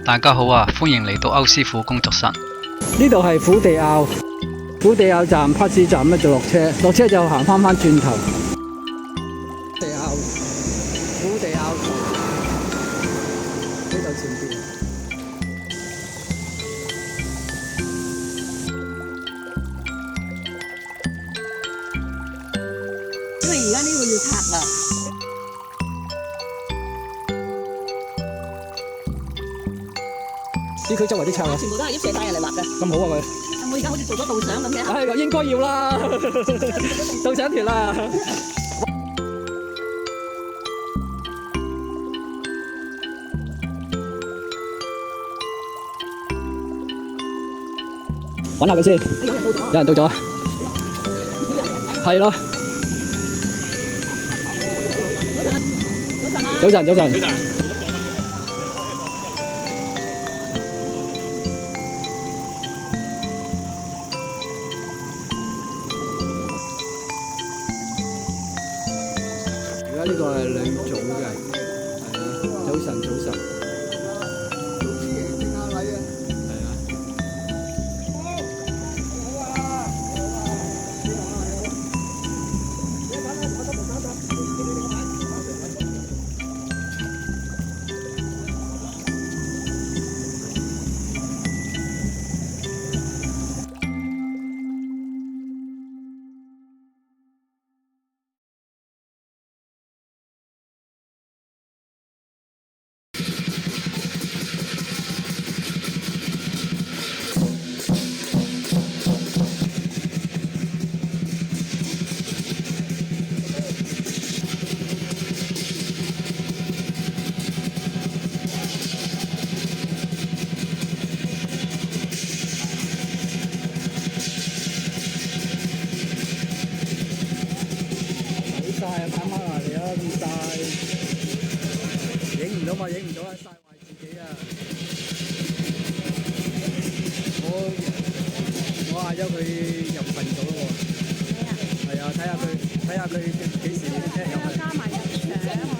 大家好啊，歡迎嚟到歐師傅工作室。呢度係虎地坳，虎地坳站巴士站咧就落車，落車就行翻轉頭。地坳，虎地坳呢度前邊。因為而家呢個要拆啦。市區周圍啲拆啊，全部都係啲射帶人嚟畫嘅。咁好啊佢。我而家好似做咗導賞咁嘅。係應該要啦，導賞團啦。揾下佢先。有人到咗。係咯。早晨，早晨。而家呢個係兩組嘅，係啊，早晨，早晨。影唔到嘛，影唔到啊！曬壞自己啊！我嗌咗佢入群組咯喎。係啊，睇下佢幾時聽入去。加埋入相啊！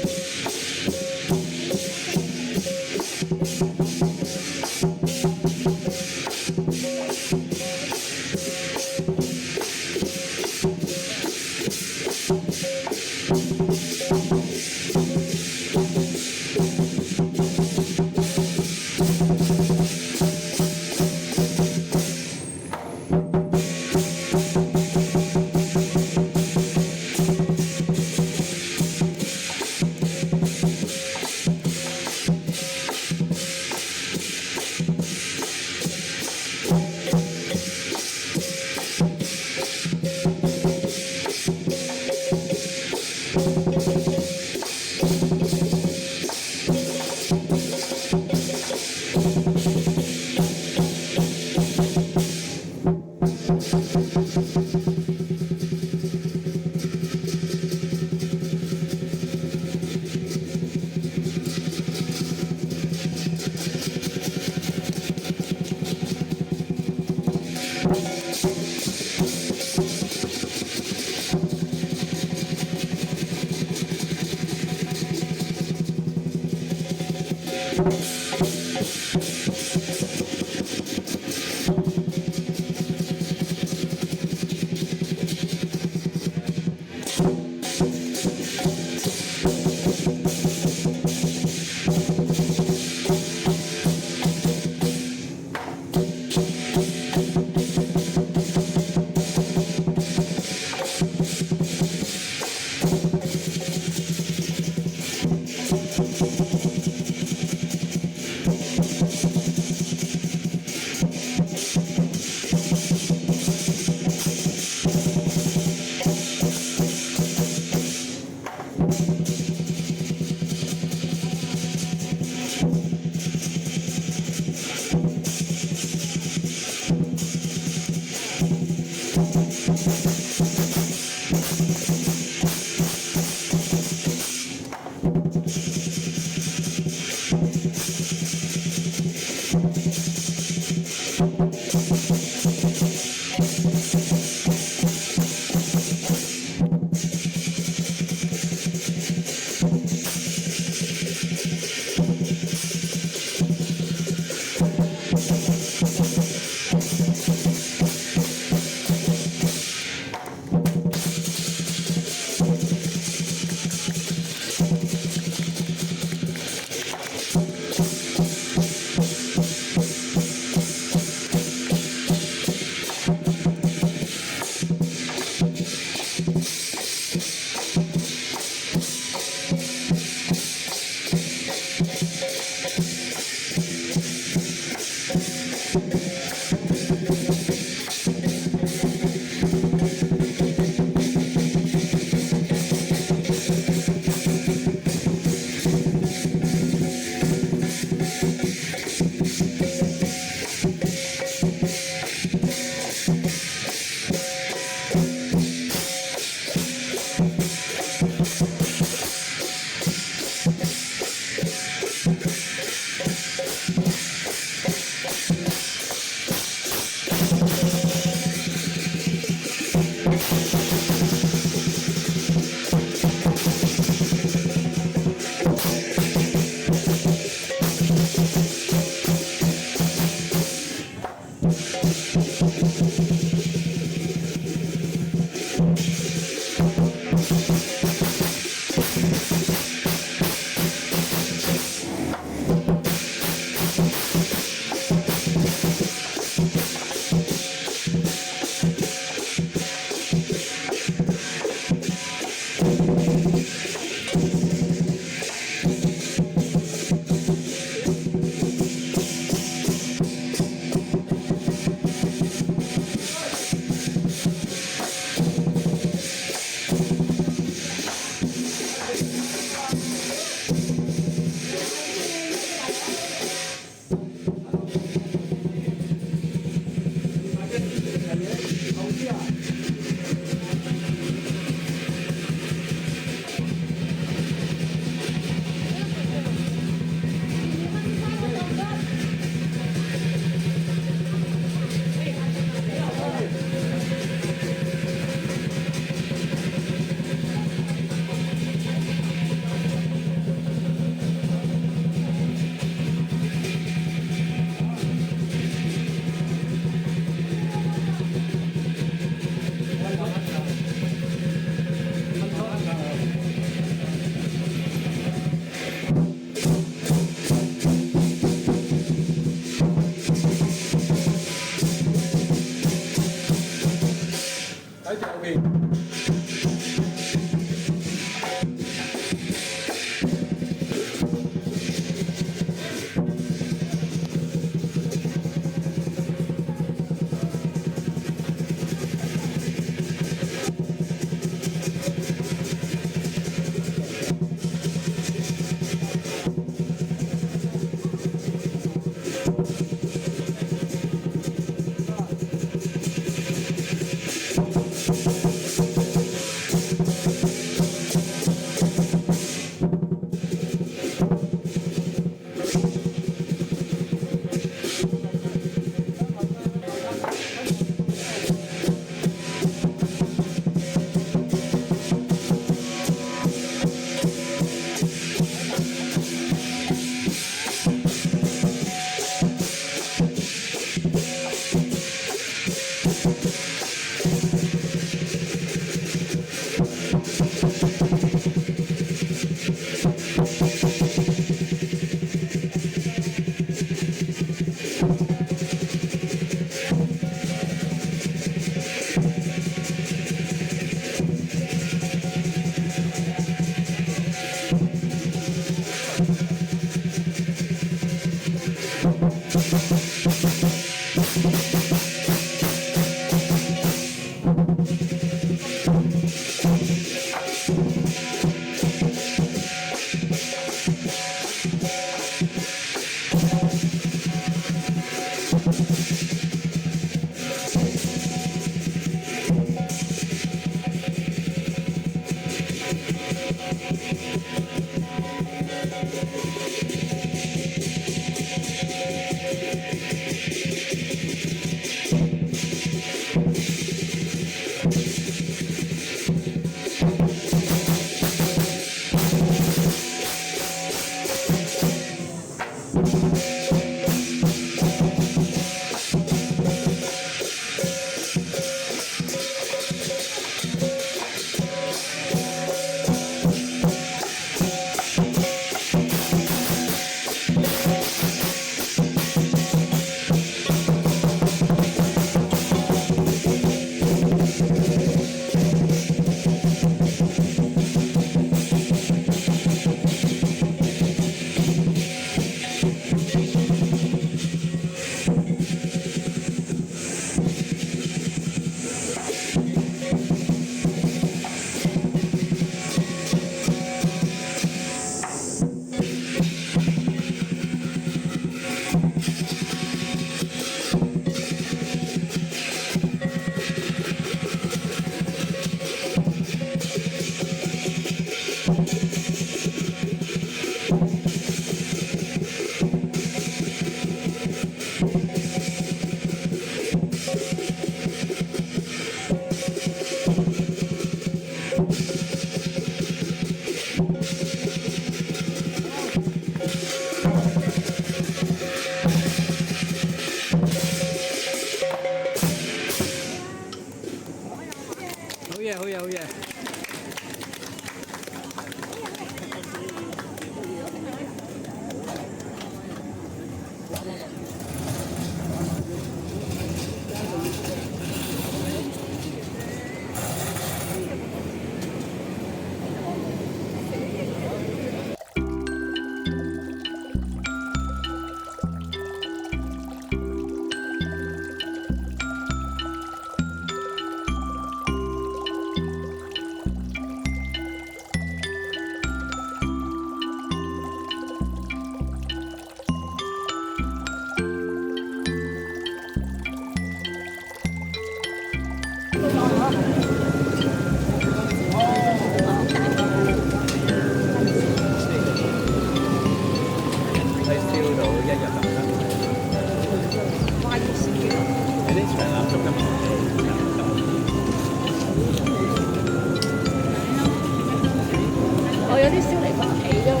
我有啲燒嚟發起㗎嘛，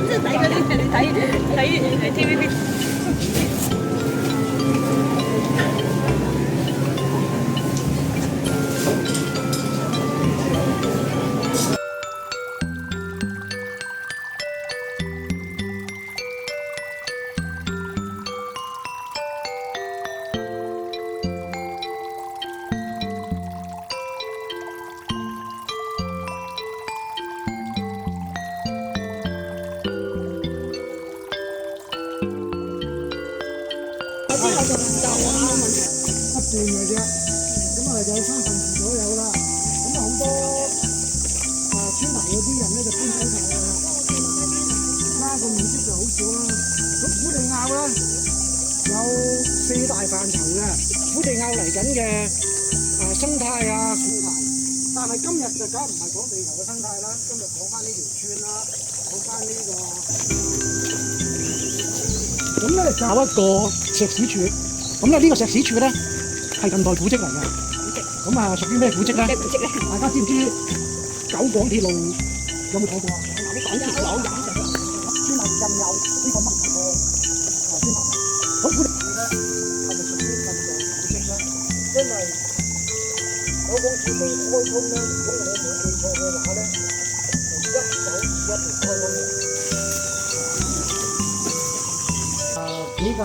即係睇嗰啲你睇 TVB。一半嘅啫，咁啊有3分2左右啦。咁啊好多村頭嗰啲人咧就搬走晒㗎啦。而家個面積就好少啦。咁虎地坳咧有4大範疇嘅，虎地坳嚟緊嘅生態啊樹態。但係今日就梗唔係講地球嘅生態啦，今日講翻呢條村啦，講翻呢個。咁咧就有一個石屎柱。咁咧呢個石屎柱咧係近代古蹟嚟嘅。咁啊屬於咩古蹟咧？古蹟咧？大家知唔知九廣鐵路有冇睇過啊？九廣鐵路有專係印有呢個乜嘅磚頭。咁古蹟咧係咪屬於近代古蹟咧？因為九廣鐵路開通咧，如果我冇記錯嘅話咧，係1921年開通嘅。比較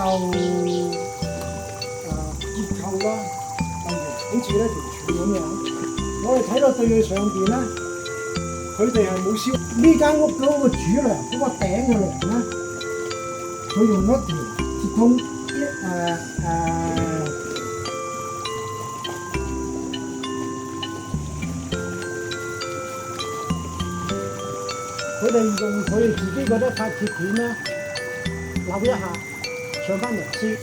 結構啦，例如好似呢條柱咁樣，我哋睇到對佢上邊咧，佢哋係冇燒呢間屋嗰個主梁嗰個頂嘅梁咧，佢用一條鐵通佢哋用佢哋自己嗰啲塊鐵片咧扭一下，上翻螺絲。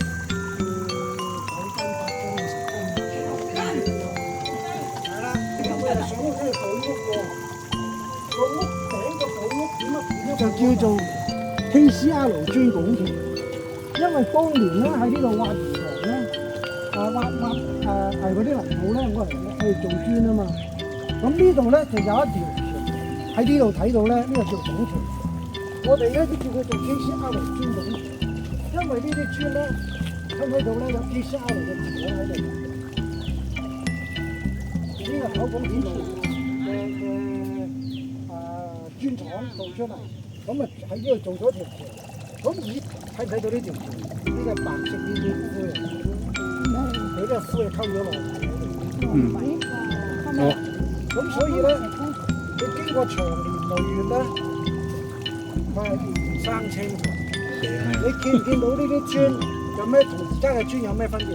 就叫做 KCL 磚拱橋，因為當年咧喺呢度挖魚塘咧，挖嗰啲泥土咧，我嚟做磚啊嘛。咁呢度咧就有一條橋喺呢度睇到咧，呢個叫拱橋。我哋咧都叫佢做 KCL 磚拱橋，因為呢啲磚咧睇唔睇到咧有 KCL 嘅字喺度。呢個九廣鐵路嘅磚廠做出嚟。咁啊喺呢度做咗條橋，咁睇唔睇到呢條橋？呢個白色呢啲灰啊，俾呢個灰溝咗落嚟。咁所以咧，佢經過長年累月咧，佢係唔生青嘅。你見唔見到呢啲磚有咩同而家嘅磚有咩分別？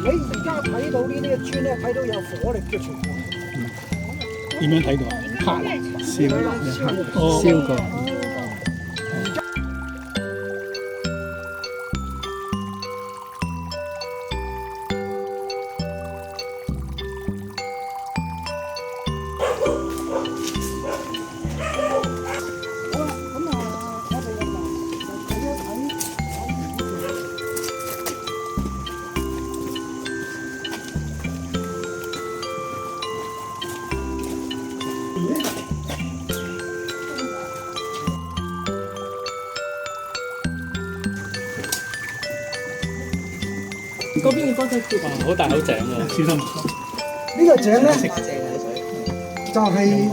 你而家睇到呢啲嘅磚咧，睇到有火力嘅存在。點樣睇到啊？燒過。嗰邊要幫佢接。好大口井喎，小心。呢個井咧就係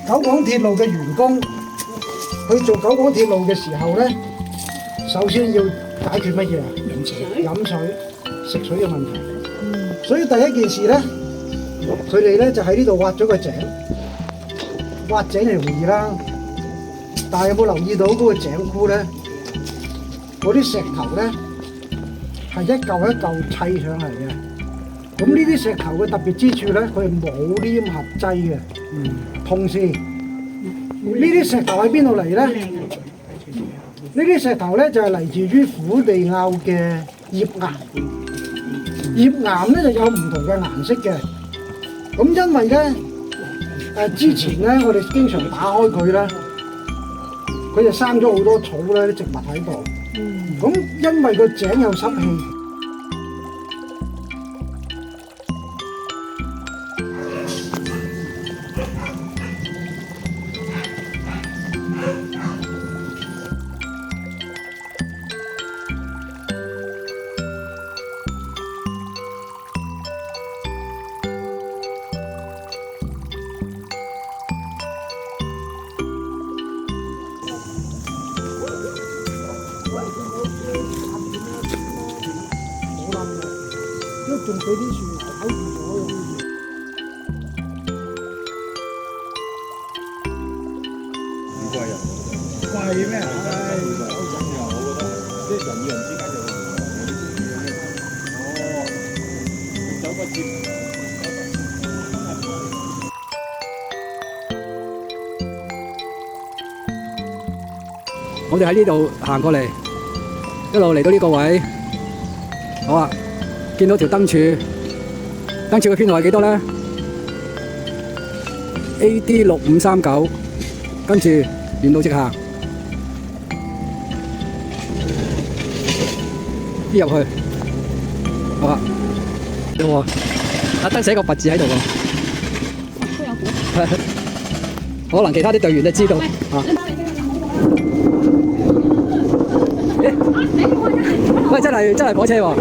九廣鐵路嘅員工去做九廣鐵路嘅時候咧，首先要解決乜嘢啊？飲水、食水嘅問題。所以第一件事咧，佢哋咧就喺呢度挖咗個井。挖井係容易啦，但係有冇留意到嗰個井箍咧？嗰啲石頭咧係一嚿一嚿砌上嚟嘅。咁呢啲石頭嘅特別之處咧，佢係冇黏合劑嘅。同時，呢啲石頭喺邊度嚟咧？呢啲石頭咧就係嚟自於虎地坳嘅頁岩。頁岩咧就有唔同嘅顏色嘅。咁因為咧之前咧我哋經常打開佢咧，佢就生咗好多草咧啲植物喺度。咁因為個井有濕氣。仲俾啲樹咬住咗。唔貴啊！貴咩？唉，我覺得即係人與人之間就有啲哦，走個接。我哋喺呢度行過嚟，一路嚟到呢個位，好啊！見到條燈柱，燈柱嘅編號係幾多咧 ？AD 6539，跟住沿路直行，啲入去，好啊！有喎，特登寫個佛字喺度喎。可能其他啲隊員都知道啊。喂，真係火車喎！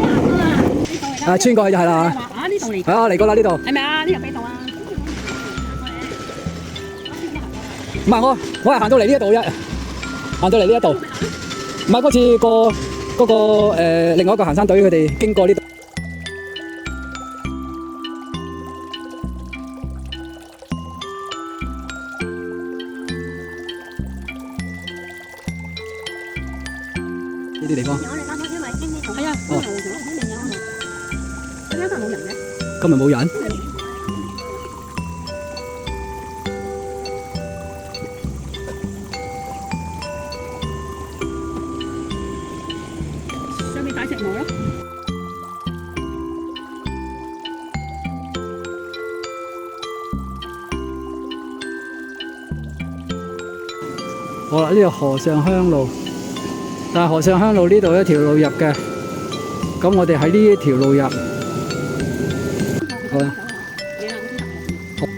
穿過去就係啦。啊，呢度嚟。啊，嚟過啦呢度。係咪啊？呢度邊度啊？唔係我係行到嚟呢一度啫，行到嚟呢一度。唔係嗰次嗰個另外一個行山隊佢哋經過呢度。呢啲地方。係啊。哦。今日冇人嘅。今日冇人。上面大石磨咯。好啦，呢個河上鄉路，但係河上鄉路呢度一條路入嘅，咁我哋喺呢一條路入。好啦，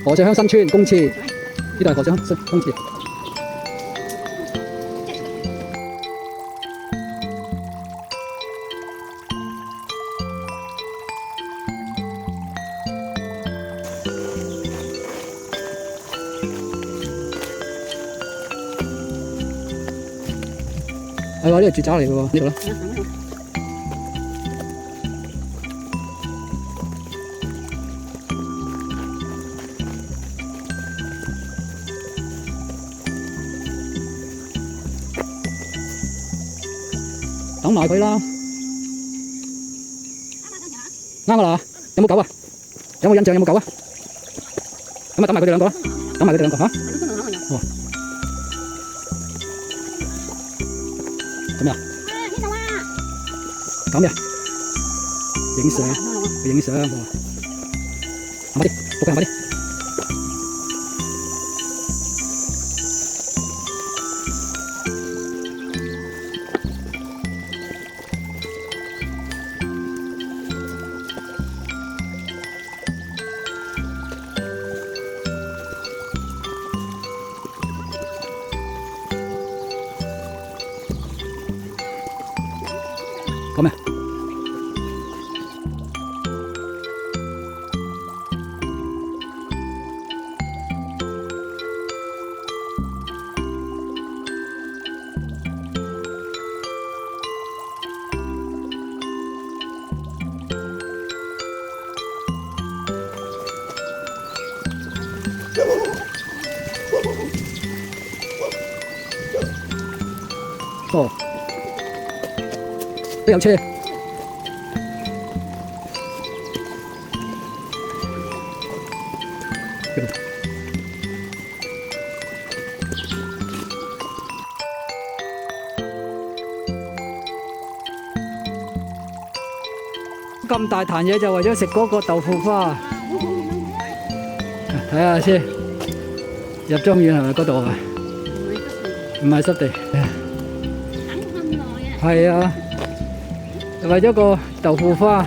河上鄉新村公廁，呢度係河上鄉公廁。係喎，呢度住宅嚟嘅喎，呢度啦。等埋佢啦，啱噶啦，有冇狗啊？有冇印象？有冇狗啊？咁啊，等埋佢哋兩個啦，等埋佢哋兩個嚇。哦。做咩啊？搞咩啊？影相，影相喎。行快啲，仆街行快啲。講咩？哦，都有車。咁大壇嘢就為咗食嗰個豆腐花。睇下先，入莊園係咪嗰度啊？唔係濕地。係啊，為咗個豆腐花。